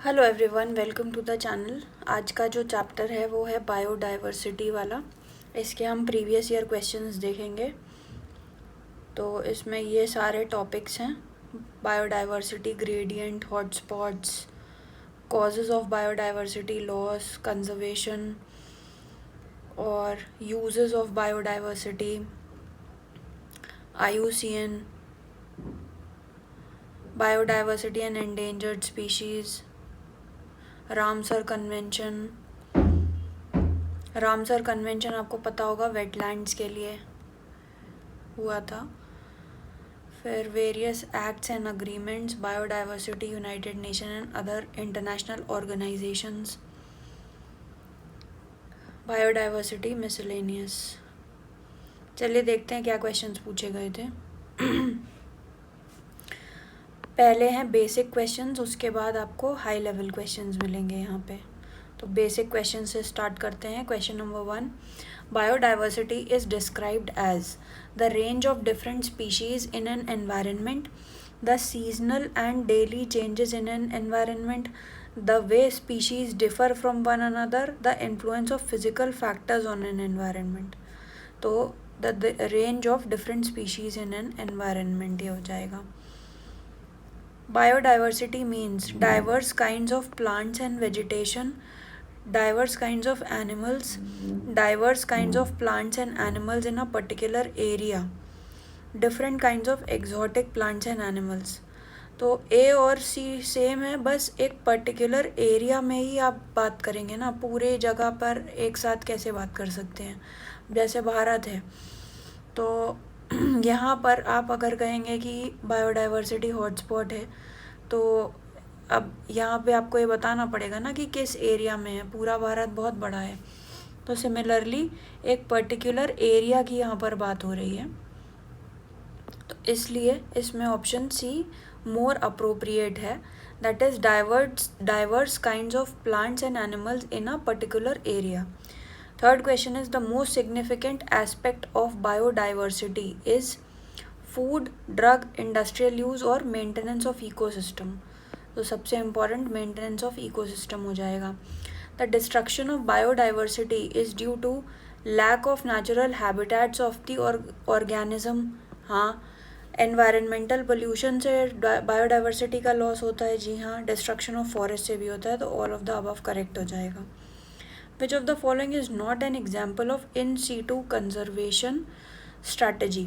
Hello everyone, welcome to the channel. आज का जो चैप्टर है वो है बायोडाइवर्सिटी वाला। इसके हम प्रीवियस ईयर क्वेश्चंस देखेंगे। तो इसमें ये सारे टॉपिक्स हैं: biodiversity gradient, hotspots, causes of biodiversity loss, conservation और uses of biodiversity, IUCN, biodiversity and endangered species, Ramsar convention आपको पता होगा वेटलैंड्स के लिए हुआ था। फिर various acts and agreements, biodiversity, United Nation and other international organisations, biodiversity miscellaneous. चलिए देखते हैं क्या क्वेश्चंस पूछे गए थे। पहले हैं बेसिक क्वेश्चंस, उसके बाद आपको हाई लेवल क्वेश्चंस मिलेंगे यहाँ पे। तो बेसिक क्वेश्चन से स्टार्ट करते हैं। Question number 1, biodiversity is described as the range of different species in an environment, the seasonal and daily changes in an environment, the way species differ from one another, the influence of physical factors on an environment. तो the range of different species in an environment ये हो जाएगा। Biodiversity means diverse kinds of plants and vegetation, diverse kinds of animals, diverse kinds of plants and animals in a particular area, different kinds of exotic plants and animals. तो A और C same है, बस एक particular area में ही आप बात करेंगे ना, पूरे जगह पर एक साथ कैसे बात कर सकते हैं। जैसे भारत है तो यहाँ पर आप अगर कहेंगे कि बायोडाइवर्सिटी हॉटस्पॉट है, तो अब यहाँ पे आपको ये बताना पड़ेगा ना कि किस एरिया में है। पूरा भारत बहुत बड़ा है, तो सिमिलरली एक पर्टिकुलर एरिया की यहाँ पर बात हो रही है। तो इसलिए इसमें ऑप्शन सी मोर अप्रोप्रिएट है, that is diverse kinds of plants and animals in a particular area. Third question is the most significant aspect of biodiversity is food, drug, industrial use और maintenance of ecosystem. तो सबसे important maintenance of ecosystem हो जाएगा। The destruction of biodiversity is due to lack of natural habitats of the organism. हाँ, environmental pollution से biodiversity का loss होता है, जी हाँ। destruction of forest से भी होता है, तो all of the above correct हो जाएगा। Which of the following is not an example of in situ conservation strategy?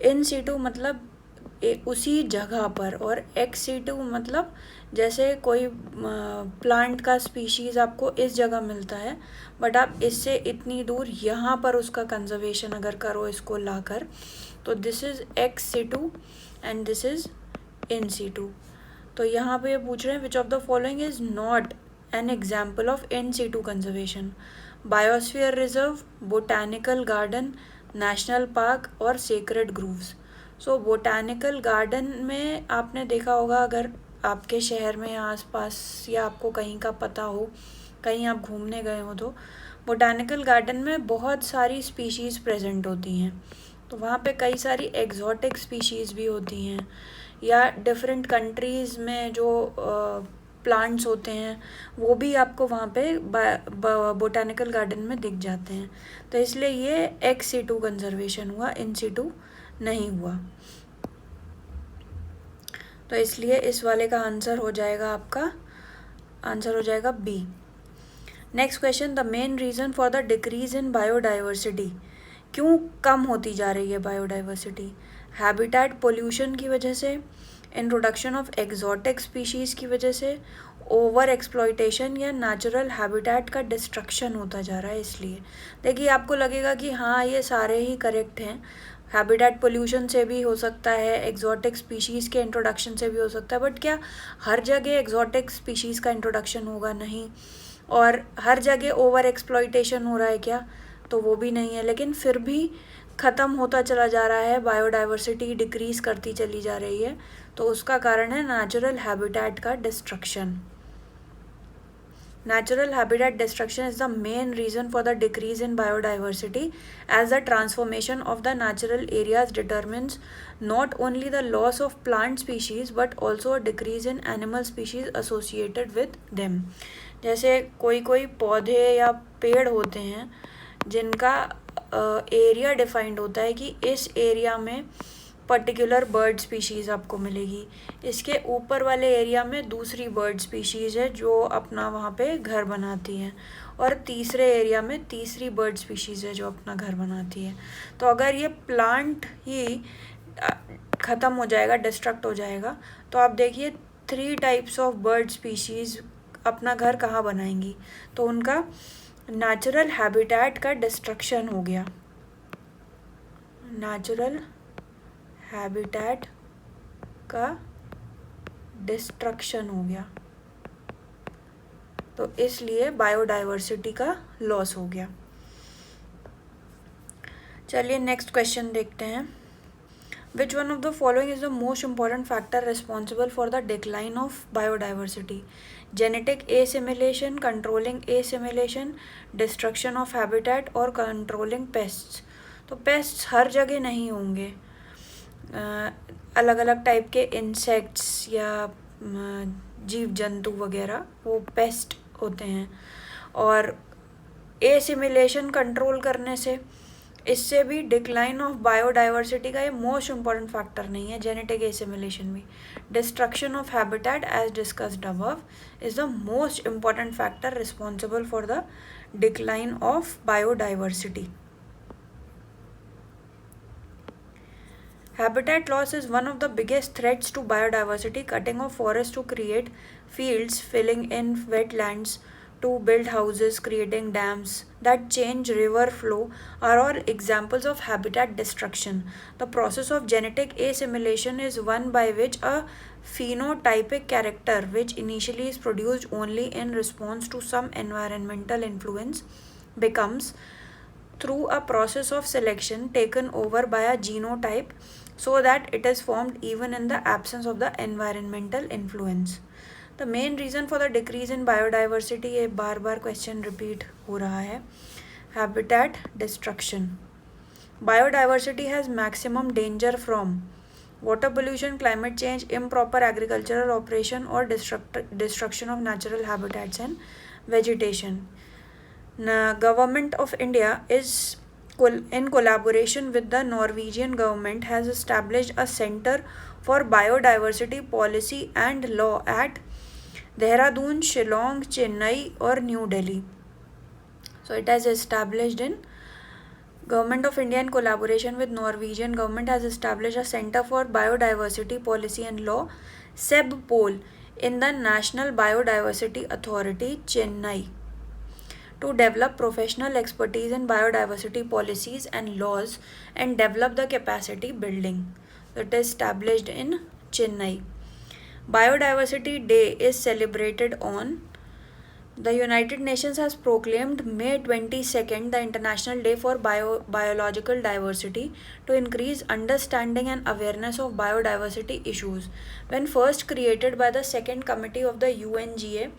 In situ मतलब उसी जगह पर, और ex situ मतलब जैसे कोई प्लांट का स्पीशीज़ आपको इस जगह मिलता है, बट आप इससे इतनी दूर यहाँ पर उसका कंजर्वेशन अगर करो इसको लाकर, तो this is ex situ and this is in situ। तो यहाँ पे ये पूछ रहे हैं विच of the following is not an example of in situ conservation? Biosphere reserve, botanical garden, national park और sacred groves. So botanical garden में आपने देखा होगा, अगर आपके शहर में आसपास या आपको कहीं का पता हो, कहीं आप घूमने गए हो, तो botanical garden में बहुत सारी species present होती हैं। तो वहाँ पे कई सारी exotic species भी होती हैं, या different countries में जो प्लांट्स होते हैं वो भी आपको वहाँ पे बोटानिकल गार्डन में दिख जाते हैं। तो इसलिए ये एक्स सिटू कंजर्वेशन हुआ, इन सिटू नहीं हुआ। तो इसलिए इस वाले का आंसर हो जाएगा, आपका आंसर हो जाएगा B. Next question, the main reason for the decrease in biodiversity, क्यों कम होती जा रही है बायोडाइवर्सिटी? हैबिटेट पोल्यूशन की वजह से, इंट्रोडक्शन ऑफ एग्जॉटिक स्पीशीज़ की वजह से, ओवर एक्सप्लॉयटेशन या नेचुरल हैबिटेट का डिस्ट्रक्शन होता जा रहा है। इसलिए देखिए आपको लगेगा कि हाँ ये सारे ही करेक्ट हैं। हैबिटेट पोल्यूशन से भी हो सकता है, एग्जॉटिक स्पीशीज़ के इंट्रोडक्शन से भी हो सकता है, बट क्या हर जगह एग्जॉटिक स्पीशीज़ का इंट्रोडक्शन होगा? नहीं। और हर जगह ओवर एक्सप्लॉयटेशन हो रहा है क्या? तो वो भी नहीं है। लेकिन फिर भी ख़त्म होता चला जा रहा है, बायोडाइवर्सिटी डिक्रीज़ करती चली जा रही है, तो उसका कारण है नेचुरल हैबिटेट का destruction. Natural habitat destruction is the main reason for the decrease in biodiversity, as the transformation of the natural areas determines not only the loss of plant species but also a decrease in animal species associated with them. जैसे कोई कोई पौधे या पेड़ होते हैं जिनका area defined होता है कि इस एरिया में पर्टिकुलर बर्ड स्पीशीज़ आपको मिलेगी, इसके ऊपर वाले एरिया में दूसरी बर्ड स्पीशीज़ है जो अपना वहाँ पे घर बनाती है, और तीसरे एरिया में तीसरी बर्ड स्पीशीज़ है जो अपना घर बनाती है. तो अगर ये प्लांट ही ख़त्म हो जाएगा, डिस्ट्रक्ट हो जाएगा, तो आप देखिए 3 टाइप्स ऑफ बर्ड स्पीशीज़ अपना घर कहाँ बनाएंगी. तो उनका नेचुरल हैबिटेट का डिस्ट्रक्शन हो गया, नेचुरल हैबिटेट का डिस्ट्रक्शन हो गया, तो इसलिए बायोडाइवर्सिटी का लॉस हो गया. चलिए नेक्स्ट क्वेश्चन देखते हैं. Which one of the following is the most important factor responsible for the decline of biodiversity? Genetic assimilation, controlling assimilation, destruction of habitat और controlling pests. तो pests हर जगह नहीं होंगे, अलग अलग टाइप के इंसेक्ट्स या जीव जंतु वगैरह वो पेस्ट होते हैं, और एसिमिलेशन कंट्रोल करने से इससे भी डिक्लाइन ऑफ बायोडाइवर्सिटी का ये मोस्ट इम्पॉर्टेंट फैक्टर नहीं है. जेनेटिक एसिमिलेशन भी. Destruction of habitat as discussed above is the most important factor responsible for the decline of biodiversity. Habitat loss is one of the biggest threats to biodiversity. Cutting of forests to create fields, filling in wetlands to build houses, creating dams that change river flow are all examples of habitat destruction. The process of genetic assimilation is one by which a phenotypic character, which initially is produced only in response to some environmental influence, becomes, through a process of selection, taken over by a genotype so that it is formed even in the absence of the environmental influence. The main reason for the decrease in biodiversity, ये बार बार question repeat हो रहा है, habitat destruction. Biodiversity has maximum danger from water pollution, climate change, improper agricultural operation or destruction of natural habitats and vegetation. Government of India is in collaboration with the Norwegian government has established a Center for Biodiversity Policy and Law at Dehradun, Shillong, Chennai or New Delhi. So it has established in Government of India in collaboration with Norwegian government has established a Center for Biodiversity Policy and Law, SEBPOL, in the National Biodiversity Authority, Chennai, to develop professional expertise in biodiversity policies and laws and develop the capacity building. It is established in Chennai. Biodiversity Day is celebrated on the United Nations has proclaimed May 22nd the International Day for Biological Diversity to increase understanding and awareness of biodiversity issues. When first created by the Second Committee of the UNGA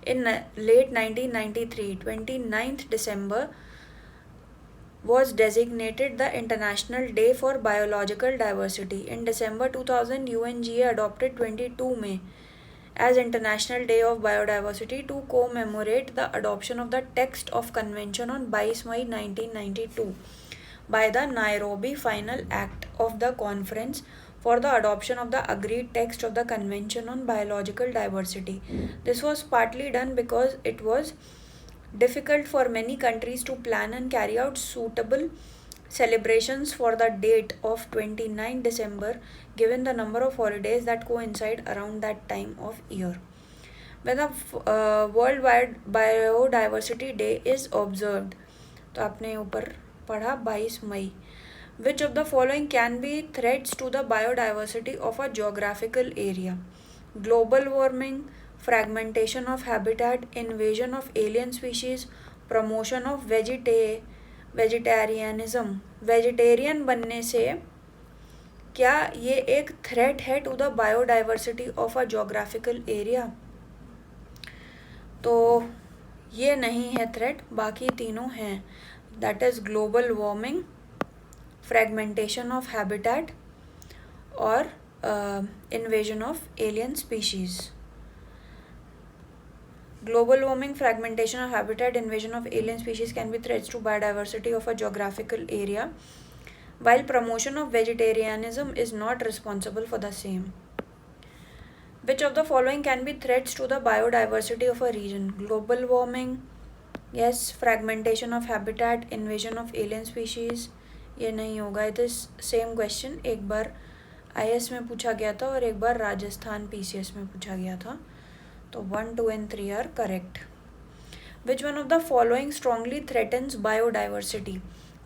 in late 1993, 29th December was designated the International Day for Biological Diversity. In December 2000, UNGA adopted 22 May as International Day of Biodiversity to commemorate the adoption of the text of Convention on 22 May 1992 by the Nairobi Final Act of the Conference for the adoption of the agreed text of the Convention on Biological Diversity. This was partly done because it was difficult for many countries to plan and carry out suitable celebrations for the date of 29 December given the number of holidays that coincide around that time of year. When the World Biodiversity Day is observed, तो आपने ऊपर पढ़ा 22 मई. Which of the following can be threats to the biodiversity of a geographical area? Global warming, fragmentation of habitat, invasion of alien species, promotion of vegetarianism. Vegetarian बनने से क्या ये एक threat है to the biodiversity of a geographical area? तो ये नहीं है थ्रेट, बाकी तीनों हैं. That is global warming, fragmentation of habitat और invasion of alien species. Global warming, fragmentation of habitat, invasion of alien species can be threats to biodiversity of a geographical area, while promotion of vegetarianism is not responsible for the same. Which of the following can be threats to the biodiversity of a region? Global warming, yes. Fragmentation of habitat, invasion of alien species, ये नहीं होगा. It is same question. एक बार IS में पूछा गया था और एक बार राजस्थान PCS में पूछा गया था. तो 1, 2 and 3 are correct. Which one of the following strongly threatens biodiversity?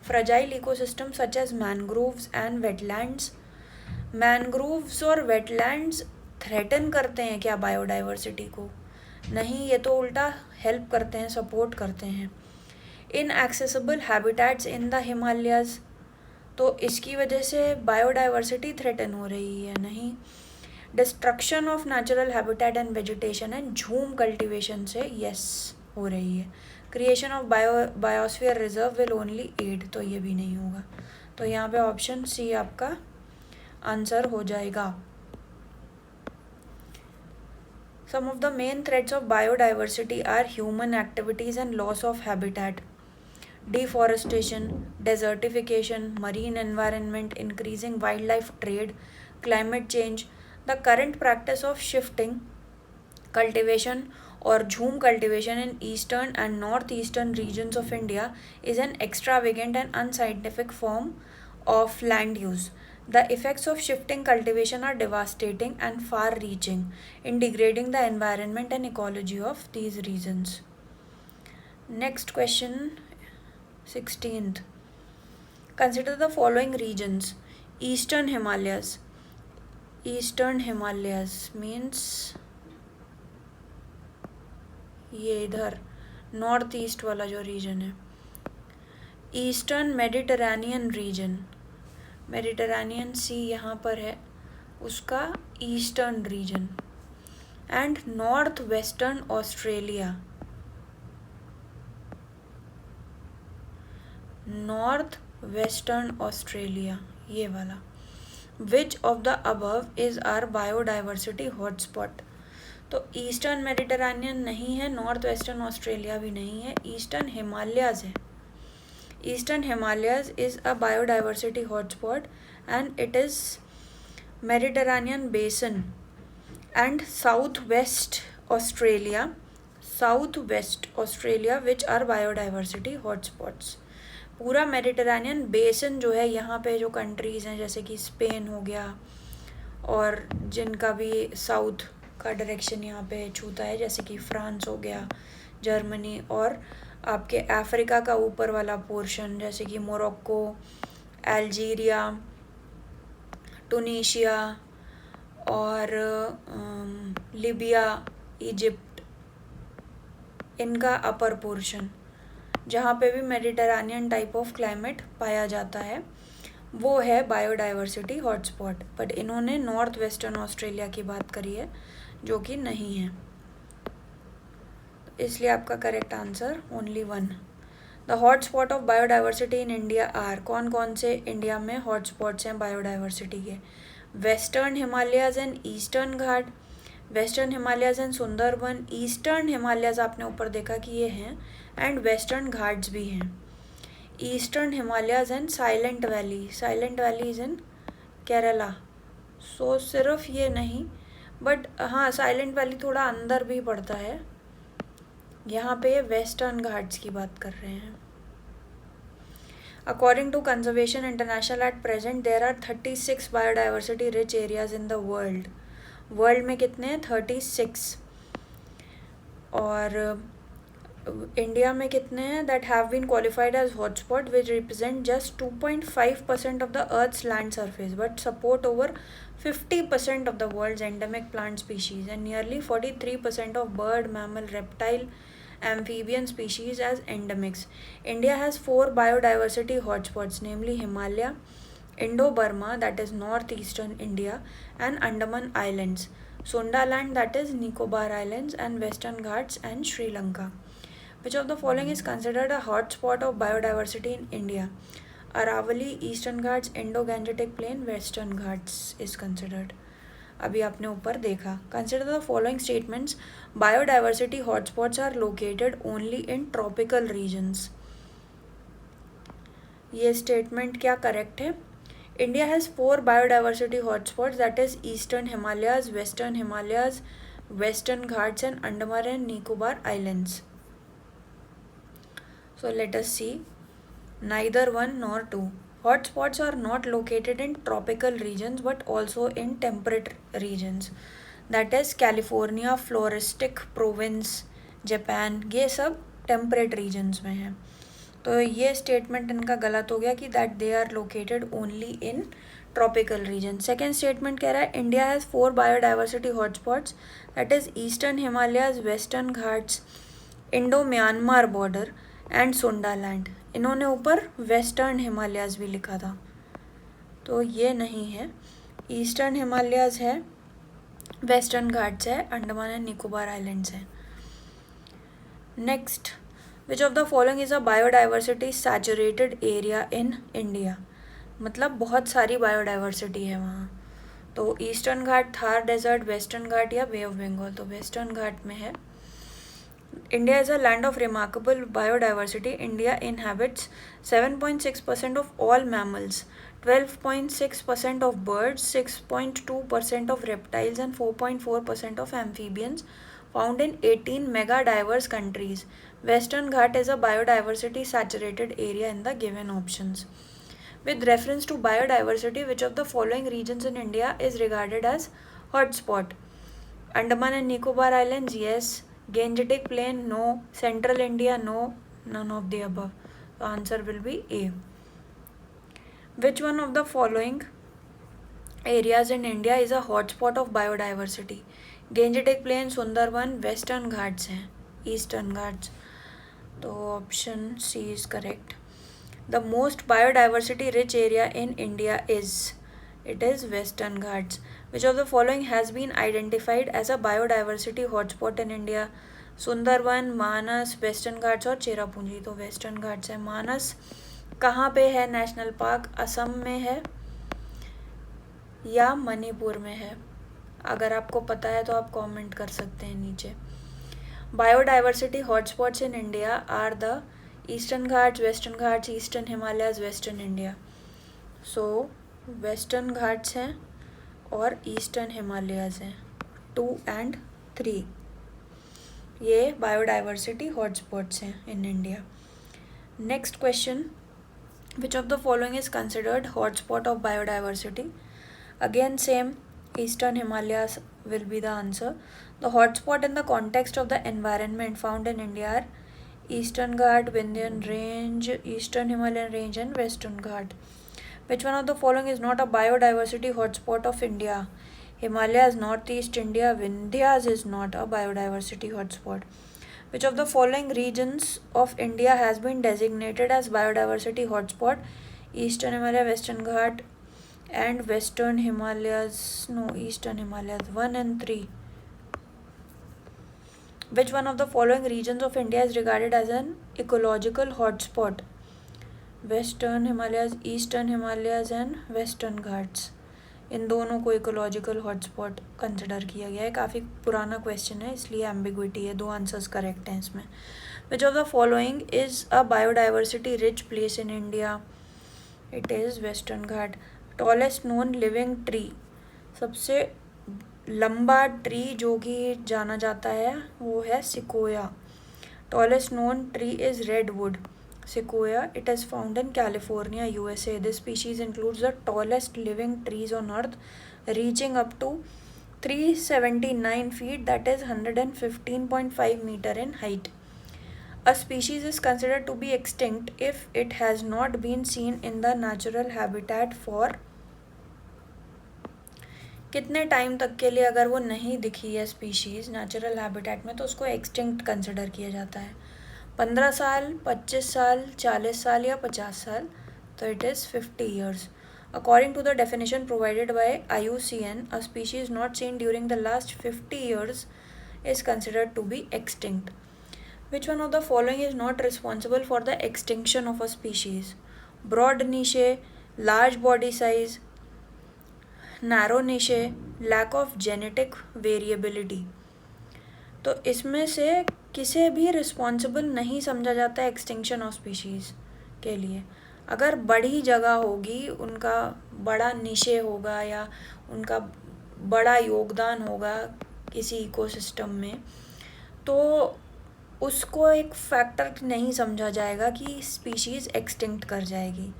Fragile ecosystems such as mangroves and wetlands. Mangroves और wetlands threaten करते हैं क्या biodiversity को? नहीं, ये तो उल्टा help करते हैं, support करते हैं. Inaccessible habitats in the Himalayas, तो इसकी वजह से बायोडाइवर्सिटी थ्रेटन हो रही है. नहीं. Destruction of natural habitat and vegetation and jhum cultivation से यस हो रही है. Creation of biosphere reserve will only add, तो ये भी नहीं होगा. तो यहाँ पे ऑप्शन सी आपका आंसर हो जाएगा. Some of the main threats of biodiversity are human activities and loss of habitat, deforestation, desertification, marine environment, increasing wildlife trade, climate change. The current practice of shifting cultivation or jhum cultivation in eastern and northeastern regions of India is an extravagant and unscientific form of land use. The effects of shifting cultivation are devastating and far-reaching in degrading the environment and ecology of these regions. Next question, 16th. Consider the following regions. Eastern Himalayas. Eastern Himalayas means ये इधर north east वाला जो region है. Eastern Mediterranean region, Mediterranean sea यहाँ पर है, उसका eastern region. And north western Australia, north western Australia ये वाला. Which of the above is are biodiversity hotspot? तो ईस्टर्न मेडिटरेनियन नहीं है, नॉर्थ वेस्टर्न ऑस्ट्रेलिया भी नहीं है, ईस्टर्न हिमालयाज है. Eastern Himalayas is a biodiversity hotspot and it is Mediterranean basin. And south west Australia, south west Australia which are biodiversity hotspots. पूरा Mediterranean basin जो है, यहाँ पे जो कंट्रीज़ हैं जैसे कि स्पेन हो गया और जिनका भी साउथ का डायरेक्शन यहाँ पे छूता है, जैसे कि फ्रांस हो गया, जर्मनी, और आपके अफ्रीका का ऊपर वाला पोर्शन जैसे कि मोरक्को, अल्जीरिया, टूनीशिया और लीबिया, इजिप्ट, इनका अपर पोर्शन जहाँ पे भी मेडिटरेनियन टाइप ऑफ क्लाइमेट पाया जाता है वो है बायोडाइवर्सिटी हॉटस्पॉट. बट इन्होंने नॉर्थ वेस्टर्न ऑस्ट्रेलिया की बात करी है जो कि नहीं है, इसलिए आपका correct answer only 1. The hotspot of biodiversity in India are, कौन कौन से इंडिया में हॉटस्पॉट्स हैं बायोडाइवर्सिटी के? Western Himalayas and eastern Ghat, western Himalayas and Sundarban, eastern Himalayas आपने ऊपर देखा कि ये हैं, एंड वेस्टर्न घाट्स भी हैं. Eastern Himalayas and Silent Valley, Silent valley is in Kerala. So सिर्फ ये नहीं, बट हाँ साइलेंट वैली थोड़ा अंदर भी पड़ता है. यहाँ पे वेस्टर्न घाट्स की बात कर रहे हैं. According to Conservation International at present there are 36 biodiversity rich areas in the world. World में कितने हैं? 36. और इंडिया में कितने हैं? That have been qualified as hotspot which represent just 2.5% of the earth's land surface but support over 50% of the world's endemic plant species and nearly 43% of bird, mammal, reptile, amphibian species as endemics. India has 4 biodiversity hotspots, namely Himalaya, Indo-Burma, that is northeastern India, and Andaman Islands, Sundaland, that is Nicobar Islands, and Western Ghats and Sri Lanka. Which of the following is considered a hotspot of biodiversity in India? Aravali, Eastern Ghats, Indo-Gangetic Plain, Western Ghats is considered. अभी आपने ऊपर देखा. Consider the following statements. Biodiversity hotspots are located only in tropical regions. ये statement क्या correct है? India has 4 biodiversity hotspots, that is Eastern Himalayas, Western Himalayas, Western Ghats and Andaman and Nicobar Islands. So let us see. Neither one nor two. Hotspots are not located in tropical regions but also in temperate regions. That is California, Floristic Province, Japan. ये सब temperate regions में है. तो ये statement इनका गलत हो गया कि that they are located only in tropical region. Second statement कह रहा है India has 4 biodiversity hotspots, that is eastern Himalayas, western Ghats, Indo Myanmar border and Sundaland. इन्होंने ऊपर वेस्टर्न हिमालयाज भी लिखा था, तो ये नहीं है. ईस्टर्न हिमालयाज है, वेस्टर्न घाट्स है, अंडमान एंड निकोबार आइलैंड्स है. Next, which of the following is a biodiversity saturated area in India? मतलब बहुत सारी बायोडाइवर्सिटी है वहाँ. तो Eastern Ghat, Thar desert, Western Ghat या बे ऑफ बंगाल. तो वेस्टर्न घाट में है. India is a land of remarkable biodiversity. India inhabits 7.6% of all mammals, 12.6% of birds, 6.2% of reptiles and 4.4% of amphibians found in 18 mega diverse countries. Western Ghat is a biodiversity saturated area in the given options. With reference to biodiversity, which of the following regions in India is regarded as hotspot? Andaman and Nicobar Islands, yes. Gangetic Plain, no. Central India, no. None of the above. The answer will be A. Which one of the following areas in India is a hotspot of biodiversity? Gangetic Plain, Sundarban, Western Ghats हैं, Eastern Ghats. तो option C is correct. The most biodiversity rich area in India is, it is Western Ghats. Which of the following has been identified as a biodiversity hotspot in India? Sundarban, Manas, Western Ghats और चेरापूंजी. तो Western Ghats है. मानस कहाँ पे है national park? Assam में है या मणिपुर में है? अगर आपको पता है तो आप कमेंट कर सकते हैं नीचे. Biodiversity hotspots in India are the eastern Ghats, western Ghats, eastern Himalayas, western India. So western Ghats हैं और ईस्टर्न हिमालयाज हैं. 2 and 3 ये बायोडाइवर्सिटी हॉटस्पॉट्स हैं in India. Next question, which of the following is considered hotspot of biodiversity? Again same, Eastern Himalayas will be the answer. The hotspot in the context of the environment found in India are Eastern Ghat, Vindhyan Range, Eastern Himalayan Range and Western Ghat. Which one of the following is not a biodiversity hotspot of India? Himalayas, Northeast India, Vindhyas is not a biodiversity hotspot. Which of the following regions of India has been designated as biodiversity hotspot? Eastern Himalaya, Western Ghat and Western Himalayas. No, Eastern Himalayas. 1 and 3. Which one of the following regions of India is regarded as an ecological hotspot? Western Himalayas, Eastern Himalayas and Western Ghats. इन दोनों को ecological hotspot consider किया गया है. काफ़ी पुराना question है इसलिए ambiguity है. 2 आंसर्स करेक्ट हैं इसमें. विच of the following is a biodiversity rich place in India? It is western Ghat. Tallest known living tree, सबसे लंबा ट्री जो कि जाना जाता है वो है sequoia. Tallest known tree is redwood. Sequoia, it is found in California, USA. This species includes the tallest living trees on earth, reaching up to 379 feet, that is 115.5 meter in height. A species is considered to be extinct if it has not been seen in the natural habitat for कितने time तक के लिए? अगर वो नहीं दिखी है species natural habitat में तो उसको एक्सटिंक्ट कंसिडर किया जाता है. 15 साल, 25 साल, 40 साल या 50 साल. तो it is 50 years. According to the definition provided by IUCN, a species not seen during the last 50 years is considered to be extinct. Which one of the following is not responsible for the extinction of a species? Broad niche, large body size, narrow niche, lack of genetic variability. तो इसमें से किसे भी responsible नहीं समझा जाता है extinction of species के लिए. अगर बड़ी जगह होगी, उनका बड़ा निशे होगा या उनका बड़ा योगदान होगा किसी इकोसिस्टम में, तो उसको एक फैक्टर नहीं समझा जाएगा कि स्पीशीज़ एक्सटिंक्ट कर जाएगी.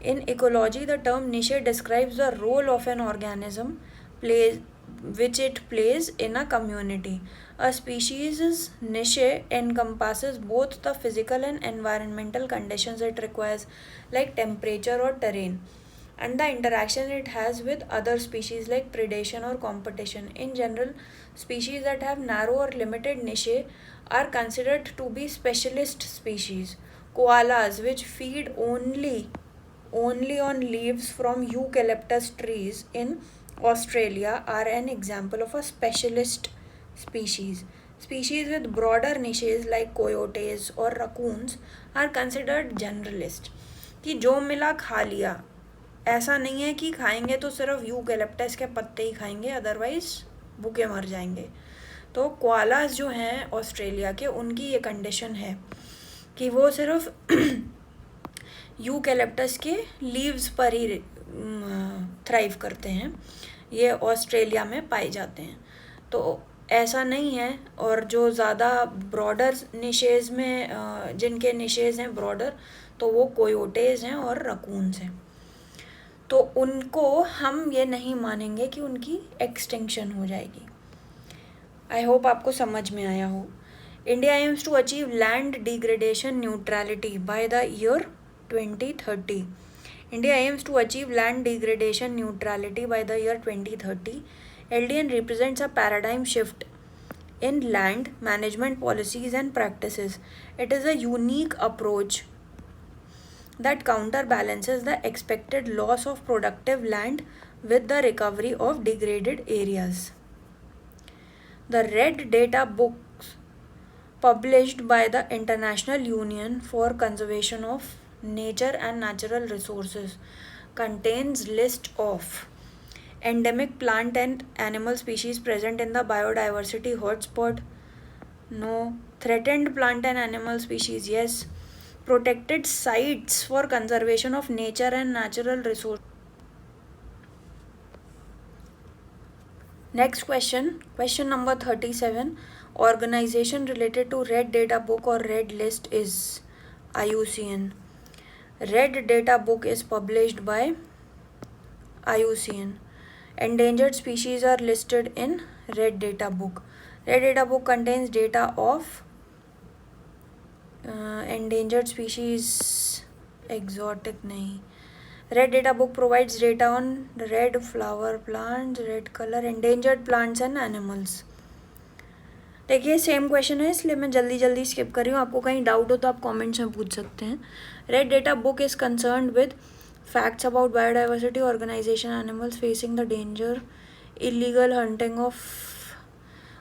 In ecology, the term niche describes the role of an organism which it plays in a community. A species' niche encompasses both the physical and environmental conditions it requires, like temperature or terrain, and the interaction it has with other species like predation or competition. In general, species that have narrow or limited niche are considered to be specialist species. Koalas, which feed only on leaves from eucalyptus trees in Australia, are an example of a specialist species. Species with broader niches like coyotes or raccoons are considered generalist. कि जो मिला खा लिया, ऐसा नहीं है कि खाएंगे तो सिर्फ यूकेलिप्टस के पत्ते ही खाएंगे, अदरवाइज भूखे मर जाएंगे. तो कोआलास जो हैं ऑस्ट्रेलिया के, उनकी ये कंडीशन है कि वो सिर्फ यूकेलिप्टस के लीव्स पर ही थ्राइव करते हैं. ये ऑस्ट्रेलिया में पाए जाते हैं. तो ऐसा नहीं है. और जो ज़्यादा ब्रॉडर निशेज़ में जिनके निशेज़ हैं ब्रॉडर, तो वो कोयोटेज हैं और रकून्स हैं. तो उनको हम ये नहीं मानेंगे कि उनकी एक्सटिंक्शन हो जाएगी. आई होप आपको समझ में आया हो. India aims to achieve land degradation neutrality by the year 2030. India aims to achieve land degradation neutrality by the year 2030. LDN represents a paradigm shift in land management policies and practices. It is a unique approach that counterbalances the expected loss of productive land with the recovery of degraded areas. The Red Data Books, published by the International Union for Conservation of Nature and Natural Resources, contains list of endemic plant and animal species present in the biodiversity hotspot. No. Threatened plant and animal species. Yes. Protected sites for conservation of nature and natural resources. Next question number 37. Organization related to Red Data Book or Red List is IUCN. Red Data Book is published by IUCN. Endangered species are listed in Red Data Book. Red Data Book contains data of endangered species, exotic nahi. Red Data Book provides data on red flower plants, red color, endangered plants and animals. देखिए same question है, इसलिए मैं जल्दी skip कर रही हूँ. आपको कहीं डाउट हो तो आप कमेंट्स में पूछ सकते हैं. Red data book is concerned with facts about biodiversity, organisation, animals facing the danger, illegal hunting of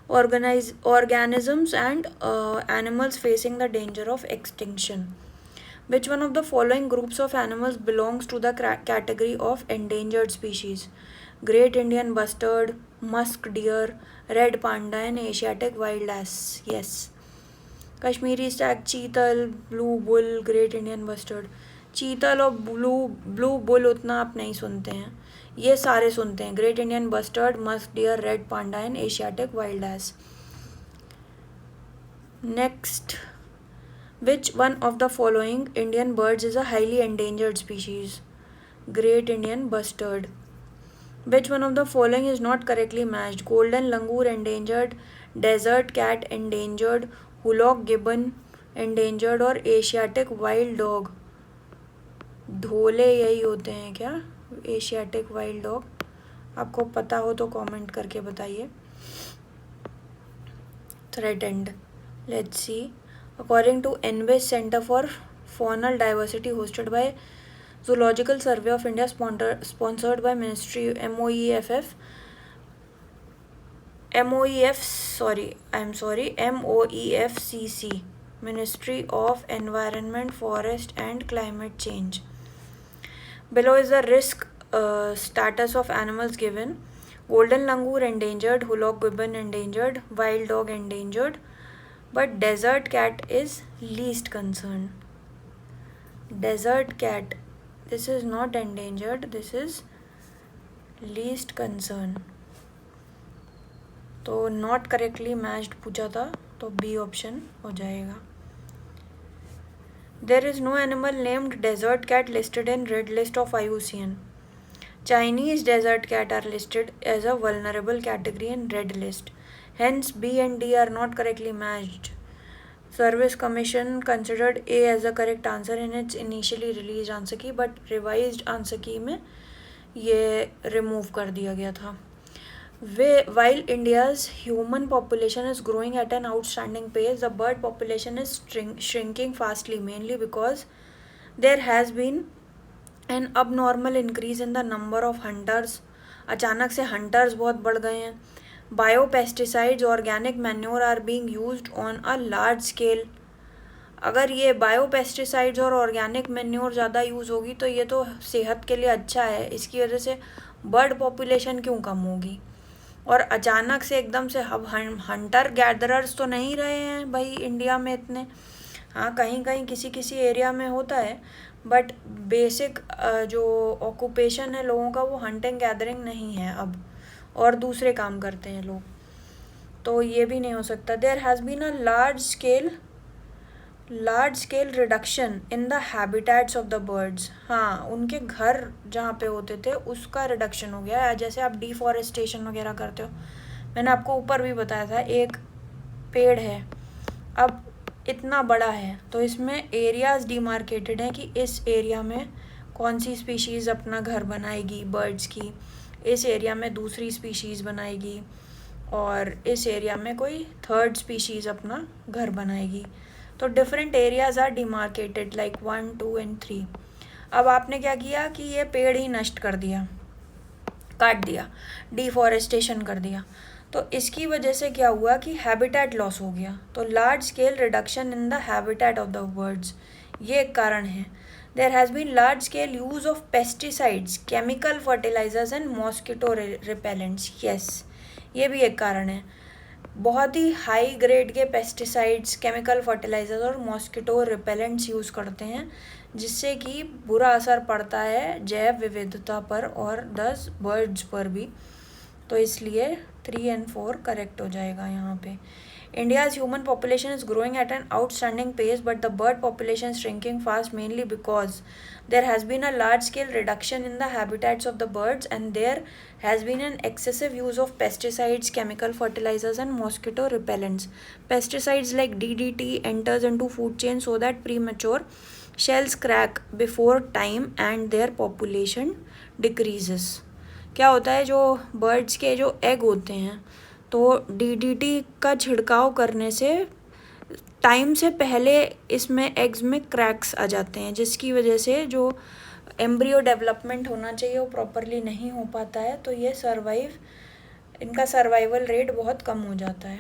organisms and animals facing the danger of extinction. Which one of the following groups of animals belongs to the category of endangered species? Great Indian bustard, musk deer, red panda and Asiatic wild ass. Yes. Kashmiri stag, चीतल, blue bull, great Indian bustard. चीतल और blue bull उतना आप नहीं सुनते हैं, ये सारे सुनते हैं. Great Indian bustard, musk deer, red panda and Asiatic wild ass. Next, which one of the following Indian birds is a highly endangered species? Great Indian bustard. Which one of the following is not correctly matched? Golden langur endangered, desert cat endangered, hoolock gibbon endangered और Asiatic wild dog. Dhole यही होते हैं क्या? Asiatic wild dog. आपको पता हो तो comment करके बताइए. Threatened, let's see. According to ENVIS centre for faunal diversity hosted by Zoological Survey of India, sponsored by ministry MOEFF, MOEFCC, Ministry of Environment, Forest and Climate Change. Below is the risk status of animals given. Golden langur endangered, Hulok gibbon endangered, wild dog endangered, but desert cat is least concern. Desert cat, this is not endangered, this is least concern. तो not correctly matched पूछा था, तो B option हो जाएगा. There is no animal named desert cat listed in red list of IUCN. Chinese desert cat are listed as a vulnerable category in red list. Hence, B and D are not correctly matched. Service Commission considered A as the correct answer in its initially released answer key, but revised answer key में ये remove कर दिया गया था. While India's human population is growing at an outstanding pace, the bird population is shrinking fastly, mainly because there has been an abnormal increase in the number of hunters. अचानक से hunters बहुत बढ़ गए हैं. Biopesticides, organic manure are being used on a large scale. अगर ये biopesticides और organic manure ज़्यादा यूज़ होगी तो ये तो सेहत के लिए अच्छा है. इसकी वजह से बर्ड पॉपुलेशन क्यों कम होगी. और अचानक से एकदम से अब हंटर गैदरर्स तो नहीं रहे हैं भाई इंडिया में इतने. हाँ, कहीं कहीं किसी किसी एरिया में होता है, बट बेसिक जो ऑक्यूपेशन है लोगों का वो हंटिंग गैदरिंग नहीं है अब, और दूसरे काम करते हैं लोग. तो ये भी नहीं हो सकता. There has been a large scale reduction in the habitats of the birds. हाँ, उनके घर जहाँ पे होते थे उसका रिडक्शन हो गया है. जैसे आप डिफॉरेस्टेशन वगैरह करते हो, मैंने आपको ऊपर भी बताया था, एक पेड़ है अब इतना बड़ा है तो इसमें एरियाज डिमार्केटेड हैं कि इस एरिया में कौन सी स्पीशीज़ अपना घर बनाएगी बर्ड्स की, इस एरिया में दूसरी स्पीशीज़ बनाएगी, और इस एरिया में कोई थर्ड स्पीशीज़ अपना घर बनाएगी. तो different areas are demarcated like 1, 2 and 3. अब आपने क्या किया कि ये पेड़ ही नष्ट कर दिया, काट दिया, डिफॉरेस्टेशन कर दिया. तो इसकी वजह से क्या हुआ कि हैबिटेट लॉस हो गया. तो large scale reduction in the habitat of the birds, ये एक कारण है. There has been large scale use of pesticides, chemical fertilisers and mosquito repellents. Yes, ये भी एक कारण है. बहुत ही हाई ग्रेड के पेस्टिसाइड्स, केमिकल फर्टिलाइजर्स और मॉस्किटो रिपेलेंट्स यूज़ करते हैं, जिससे कि बुरा असर पड़ता है जैव विविधता पर और दस बर्ड्स पर भी. तो इसलिए 3 and 4 करेक्ट हो जाएगा यहाँ पे. India's human population is growing at an outstanding pace, but the bird population is shrinking fast, mainly because there has been a large-scale reduction in the habitats of the birds, and there has been an excessive use of pesticides, chemical fertilizers, and mosquito repellents. Pesticides like DDT enters into food chain so that premature shells crack before time and their population decreases. क्या होता है, जो birds के जो egg होते हैं तो DDT का छिड़काव करने से टाइम से पहले इसमें एग्स में क्रैक्स आ जाते हैं, जिसकी वजह से जो एम्ब्रियो डेवलपमेंट होना चाहिए वो प्रॉपरली नहीं हो पाता है. तो ये इनका सर्वाइवल रेट बहुत कम हो जाता है,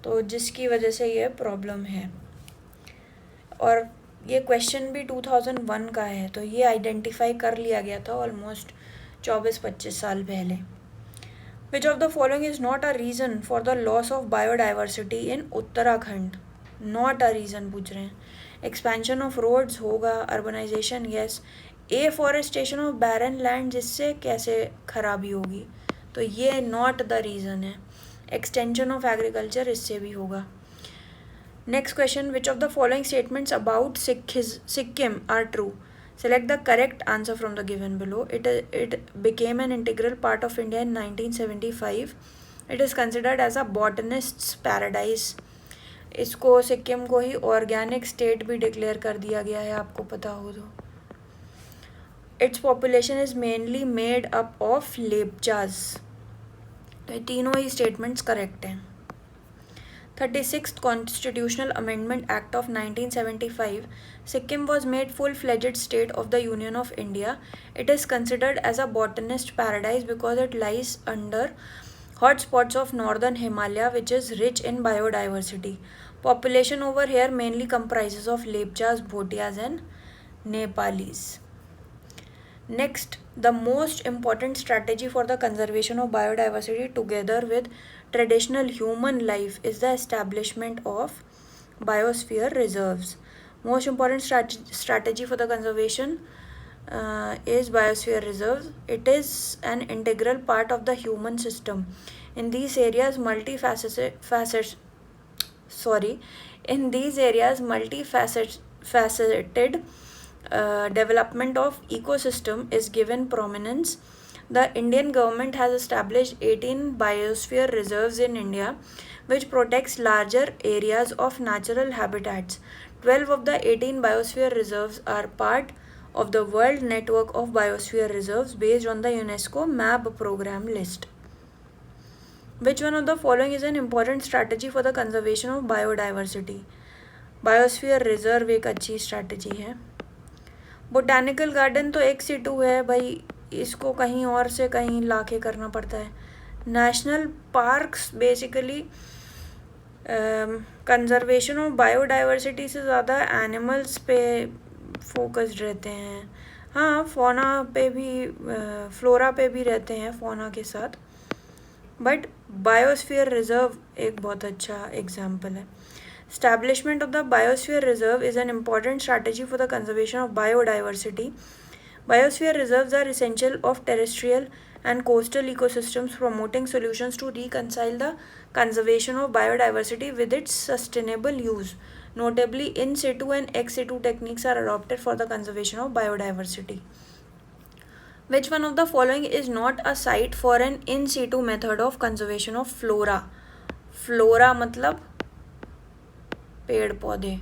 तो जिसकी वजह से ये प्रॉब्लम है. और ये क्वेश्चन भी 2001 का है, तो ये आइडेंटिफाई कर लिया गया था ऑलमोस्ट 24-25 साल पहले. Which of the following is not a reason for the loss of biodiversity in Uttarakhand. Not a reason पूछ रहे हैं. Expansion of roads होगा, urbanization yes. Afforestation of barren land, जिससे कैसे खराबी होगी, तो ये not the reason है. Extension of agriculture, इससे भी होगा. Next question, which of the following statements about Sikkim are true? Select the correct answer from the given below. It became an integral part of India in 1975. It is considered as a botanist's paradise. इसको सिक्किम को ही organic state भी declare कर दिया गया है, आपको पता हो तो. Its population is mainly made up of Lepchas. तो ये तीनों ही स्टेटमेंट्स करेक्ट हैं. 36th Constitutional Amendment Act of 1975, Sikkim was made full-fledged state of the Union of India. It is considered as a botanist paradise because it lies under Hotspots of northern Himalaya, which is rich in biodiversity. Population over here mainly comprises of Lepchas, Bhotias and Nepalis. Next, the most important strategy for the conservation of biodiversity together with traditional human life is the establishment of biosphere reserves. Most important strategy for the conservation is biosphere reserves. It is an integral part of the human system. In these areas, multifaceted development of ecosystem is given prominence. The Indian government has established 18 biosphere reserves in India, which protects larger areas of natural habitats. 12 of the 18 biosphere reserves are part of the World Network of Biosphere Reserves based on the UNESCO MAB program list. Which one of the following is an important strategy for the conservation of biodiversity? Biosphere reserve एक अच्छी strategy है. Botanical garden तो एक सिटू है भाई, इसको कहीं और से कहीं लाके करना पड़ता है. National parks basically conservation of biodiversity से ज़्यादा एनिमल्स पे फोकस्ड रहते हैं. हाँ, फौना पे भी, फ्लोरा पे भी रहते हैं फौना के साथ, बट बायोस्फीयर रिजर्व एक बहुत अच्छा एग्जाम्पल है. Establishment of the biosphere reserve is an important strategy for the conservation of biodiversity. Biosphere reserves are essential of terrestrial and coastal ecosystems, promoting solutions to reconcile the conservation of biodiversity with its sustainable use. Notably, in situ and ex situ techniques are adopted for the conservation of biodiversity. Which one of the following is not a site for an in situ method of conservation of flora? Flora मतलब पेड़ पौधे.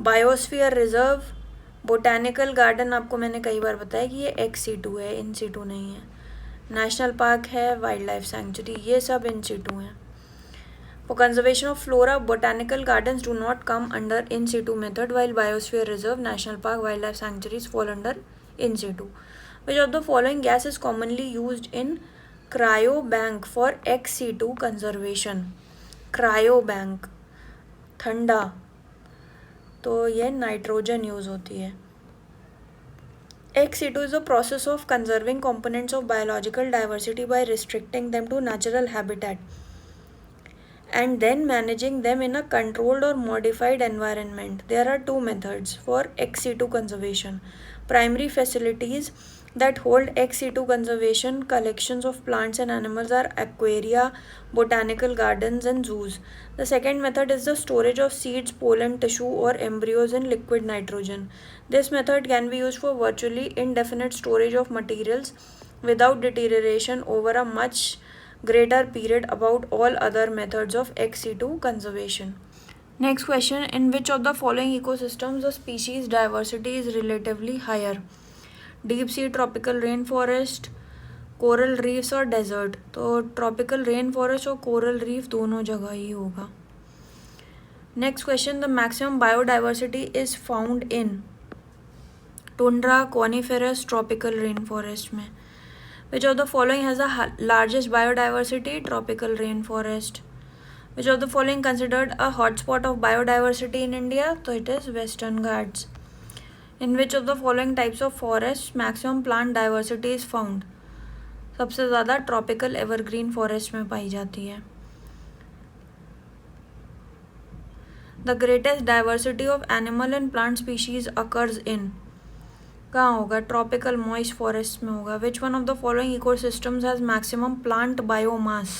Biosphere reserve, botanical garden आपको मैंने कई बार बताया कि ये ex situ है, इन सीटू नहीं है. नेशनल पार्क है, वाइल्ड लाइफ सेंचुरी, ये सब इन सीटू हैं. For conservation of flora, botanical gardens do not come under in situ method, while biosphere reserve, national park, wildlife sanctuaries fall under in situ. Which of the following gas is commonly used in cryobank for ex situ conservation? Cryobank, ठंडा, तो ये nitrogen use होती है. Ex situ is the process of conserving components of biological diversity by restricting them to natural habitat and then managing them in a controlled or modified environment. There are two methods for ex situ conservation. Primary facilities that hold ex situ conservation collections of plants and animals are aquaria, botanical gardens and zoos. The second method is the storage of seeds, pollen, tissue or embryos in liquid nitrogen. This method can be used for virtually indefinite storage of materials without deterioration over a much greater period about all other methods of ex situ conservation. Next question, in which of the following ecosystems the species diversity is relatively higher? Deep sea, tropical rain forest, coral reefs और desert. तो tropical rain forest और coral reef दोनों जगह ही होगा. Next question, the maximum biodiversity is found in tundra, coniferous, tropical rain forest में. Which of the following has the largest biodiversity? Tropical rain forest. Which of the following considered a hotspot of biodiversity in India? तो it is Western Ghats. In which of the following types of forests maximum plant diversity is found? सबसे ज़्यादा tropical evergreen forest में पाई जाती है. The greatest diversity of animal and plant species occurs in, कहाँ होगा? Tropical moist forest में होगा. Which one of the following ecosystems has maximum plant biomass?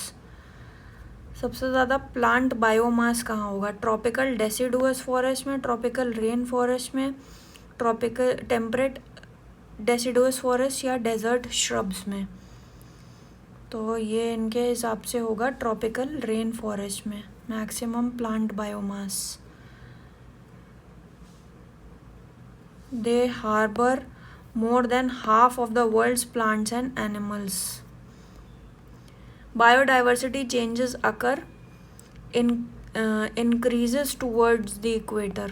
सबसे ज़्यादा प्लांट बायोमास कहाँ होगा? ट्रॉपिकल डेसिडुअस फॉरेस्ट में, ट्रॉपिकल रेन फॉरेस्ट में, ट्रॉपिकल टेम्परेट डेसिडुअस फॉरेस्ट या डेजर्ट श्रब्स में. तो ये इनके हिसाब से होगा ट्रॉपिकल रेन फॉरेस्ट में maximum plant biomass. They harbour more than half of the world's plants and animals. Biodiversity changes occur increases towards the equator.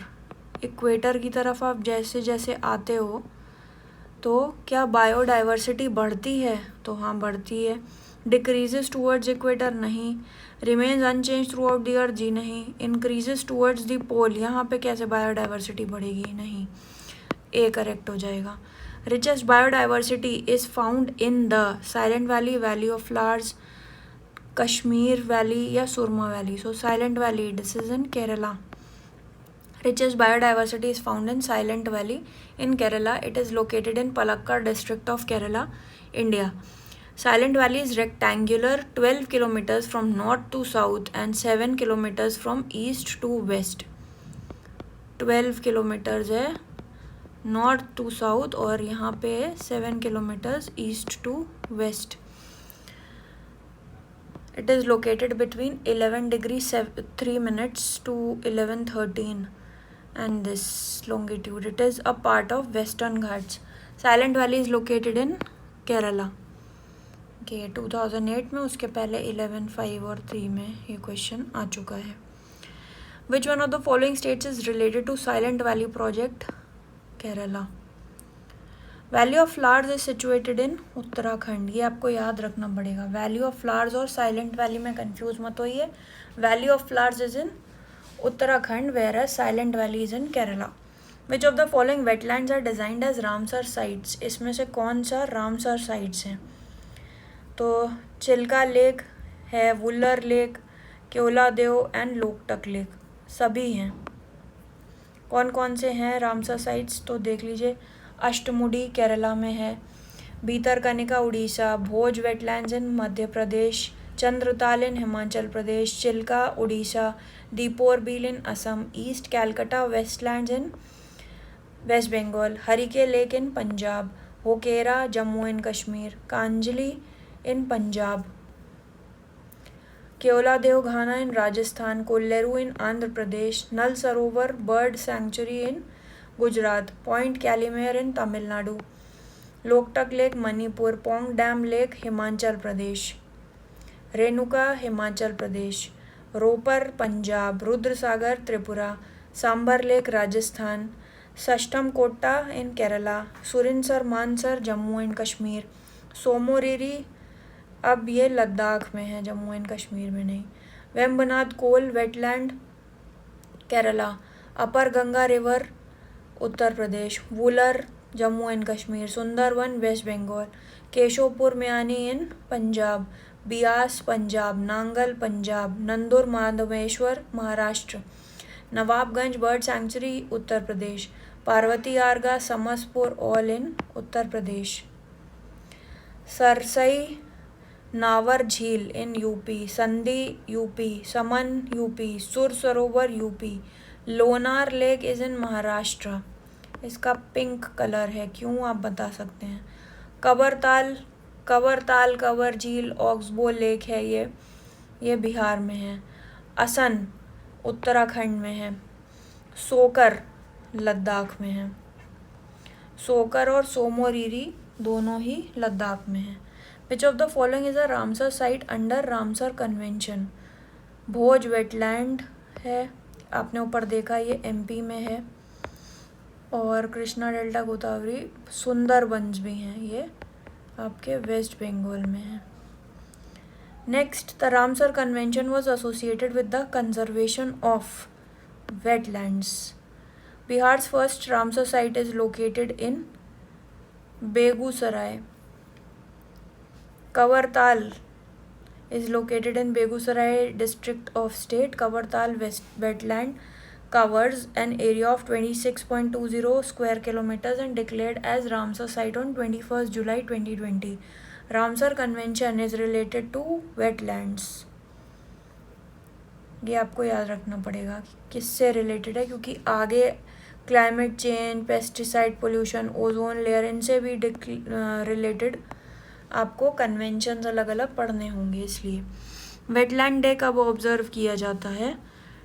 Equator की तरफ आप जैसे जैसे आते हो तो क्या बायोडाइवर्सिटी बढ़ती है? तो हाँ, बढ़ती है. डिक्रीजेस टूवर्ड्स इक्वेटर, नहीं. Remains unchanged throughout the earth, जी नहीं. इंक्रीजेस टूवर्ड्स द पोल, यहाँ पे कैसे बायोडाइवर्सिटी बढ़ेगी, नहीं. ए करेक्ट हो जाएगा. Richest biodiversity is found in the Silent Valley, valley of flowers, Kashmir valley या Surma valley. So Silent Valley, this is in Kerala. Richest biodiversity is found in Silent Valley in Kerala. It is located in Palakkad district of Kerala, India. Silent Valley is rectangular, 12 kilometers from north to south and 7 kilometers from east to west. 12 kilometers है north to south और यहाँ पे 7 kilometers east to west. It is located between 11 degrees 3 minutes to 11:13 and this longitude. It is a part of Western Ghats. Silent Valley is located in Kerala. Okay, 2008 में, उसके पहले 11, 5 और 3 में ये question आ चुका है. Which one of the following states is related to Silent Valley project? Kerala. Valley of flowers is situated in Uttarakhand, ये आपको याद रखना पड़ेगा. वैली ऑफ फ्लावर्स और साइलेंट वैली में कंफ्यूज मत होइए. Valley of flowers is in Uttarakhand where silent valley is in Kerala. Which of the following wetlands are designed as Ramsar sites, इसमें से कौन सा रामसर साइट्स हैं? तो चिल्का लेक है, Wular lake, Keoladeo and Loktak lake, सभी हैं. कौन कौन से हैं रामसर साइट्स? तो देख लीजिए. अष्टमुडी केरला में है, Bhitarkanika Orissa, Bhoj wetlands in Madhya Pradesh, Chandratal in Himachal Pradesh, Chilka Orissa, Deepor Beel in Assam, East Calcutta wetlands in West Bengal, Harike lake in Punjab, Hokera Jammu and Kashmir, Kanjli in Punjab, Keoladeo Ghana in Rajasthan, Kolleru in Andhra Pradesh, Nal Sarovar bird sanctuary in Gujarat, Point Calimere in Tamil Nadu, Loktak lake Manipur, Pong dam lake Himachal Pradesh, Renuka Himachal Pradesh, Ropar Punjab, Rudrasagar Tripura, Sambhar lake Rajasthan, Sasthamkotta in Kerala, Surinsar Mansar Jammu and Kashmir, Tsomoriri अब ये लद्दाख में है, जम्मू एंड कश्मीर में नहीं, Vembanad Kol wetland Kerala, upper Ganga river Uttar Pradesh, Wular Jammu and Kashmir, Sundarban West Bengal, Keshopur Miani in Punjab, Beas Punjab, Nangal Punjab, Nandur Madhmeshwar Maharashtra, Nawabganj bird sanctuary Uttar Pradesh, Parvati Arga Samaspur all in Uttar Pradesh, Sarsai Nawar Jheel in UP, Sandi UP, Saman UP, Sur Sarovar UP, Lonar lake is in Maharashtra, इसका pink colour है, क्यों आप बता सकते हैं. कवरताल कवर झील ऑक्सबो लेक है, ये बिहार में है. असन उत्तराखंड में है. सोकर लद्दाख में है. सोकर और सोमोरिरी दोनों ही लद्दाख में है. विच of the following is a Ramsar site under Ramsar convention? Bhoj wetland है, आपने ऊपर देखा, ये एमपी में है. और कृष्णा डेल्टा गोदावरी सुंदरबंस भी हैं, ये आपके वेस्ट बंगाल में है. Next, the Ramsar convention was associated with the conservation of wetlands. Bihar's first Ramsar site is located in Begusarai. Kabartal is located in Begusarai district of state. Kavartal wetland covers an area of 26.20 square kilometers and declared as Ramsar site on 21st July 2020. Ramsar convention is related to wetlands. ये आपको याद रखना पड़ेगा किससे related है, क्योंकि आगे climate change, pesticide pollution, ozone layer, इनसे भी रिलेटेड आपको कन्वेंशंस अलग अलग पढ़ने होंगे. इसलिए वेटलैंड डे कब ऑब्जर्व किया जाता है?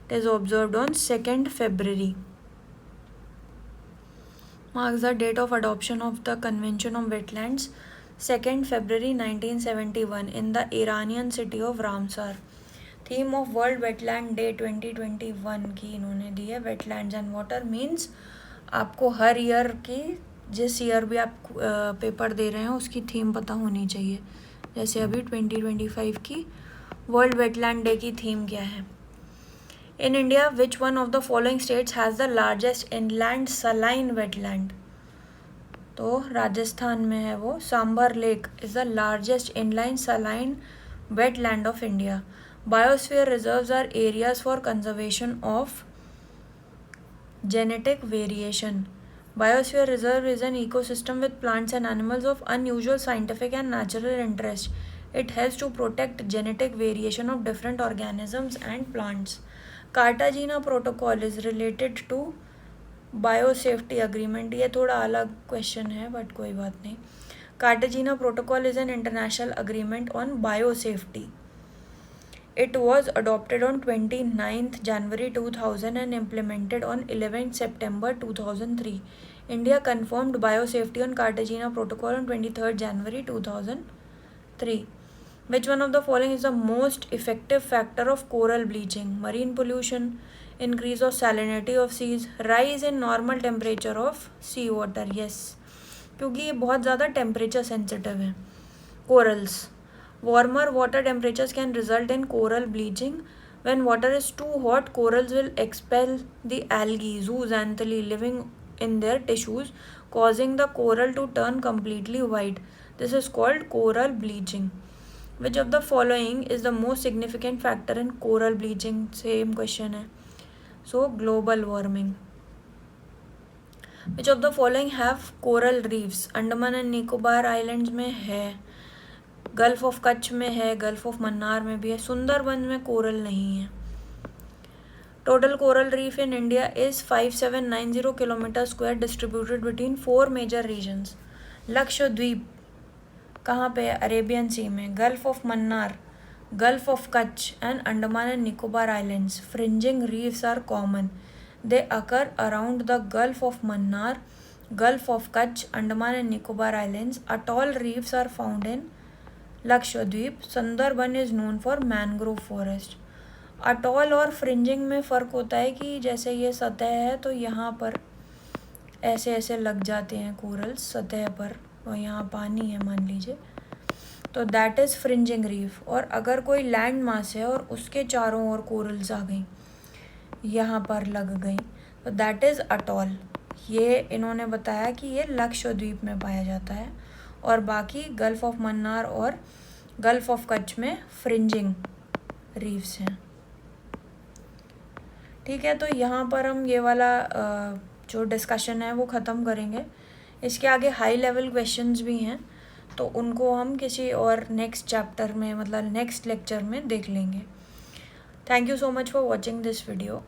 It is observed on 2 February. Marks the date of adoption of the convention of wetlands. 2 February 1971 in the Iranian city of Ramsar. Theme of world wetland day 2021 की इन्होंने दी है, वेटलैंड्स एंड वाटर. मीन्स आपको हर year की, जिस year भी आप paper दे रहे हैं, उसकी थीम पता होनी चाहिए. जैसे अभी 2025 की वर्ल्ड वेटलैंड डे की थीम क्या है। In India which one of the following states has the largest inland saline wetland. तो राजस्थान में है वो। Sambhar lake is the largest inline saline wetland of India. Biosphere reserves are areas for conservation of genetic variation. Biosphere reserve is an ecosystem with plants and animals of unusual scientific and natural interest. It helps to protect genetic variation of different organisms and plants. Cartagena Protocol is related to Biosafety Agreement. ये थोड़ा अलग question है but कोई बात नहीं। Cartagena Protocol is an international agreement on biosafety. It was adopted on 29th January 2000 and implemented on 11th September 2003. India confirmed biosafety on Cartagena Protocol on 23rd January 2003. Which one of the following is the most effective factor of coral bleaching? Marine pollution, increase of salinity of seas, rise in normal temperature of sea water. Yes, क्योंकि ये बहुत ज़्यादा temperature sensitive है corals. Warmer water temperatures can result in coral bleaching. When water is too hot corals will expel the algae zooxanthellae living in their tissues causing the coral to turn completely white. This is called coral bleaching. Which of the following is the most significant factor in coral bleaching? Same question है. So global warming. Which of the following have coral reefs? Andaman and Nicobar islands में है, gulf of Kutch में है, gulf of Mannar में भी है, सुंदरबन में coral नहीं है। Total coral reef in India is 5790 kilometre square distributed between 4 major regions. Lakshadweep कहाँ पे है? अरेबियन सी में। Gulf of Mannar, gulf of Kutch and Andaman and Nicobar islands fringing reefs are common. They occur around the Gulf of Mannar, Gulf of Kutch, Andaman and Nicobar Islands. Atoll reefs are found in Lakshadweep. Sundarban is known for mangrove forest. Atoll और fringing में फ़र्क होता है कि जैसे ये सतह है तो यहाँ पर ऐसे ऐसे लग जाते हैं कोरल्स सतह पर, और यहाँ पानी है मान लीजिए, तो दैट इज़ फ्रिंजिंग रीफ. और अगर कोई लैंड मास है और उसके चारों ओर कोरल्स आ गई, यहाँ पर लग गई, तो दैट इज़ अटॉल. ये इन्होंने बताया कि ये लक्षद्वीप में पाया जाता है, और बाकी गल्फ ऑफ मन्नार और गल्फ ऑफ कच्छ में फ्रिंजिंग रीफ्स हैं. ठीक है, तो यहाँ पर हम ये वाला जो डिस्कशन है वो ख़त्म करेंगे. इसके आगे हाई लेवल क्वेश्चंस भी हैं, तो उनको हम किसी और नेक्स्ट चैप्टर में, मतलब नेक्स्ट लेक्चर में देख लेंगे. Thank you so much for watching this video.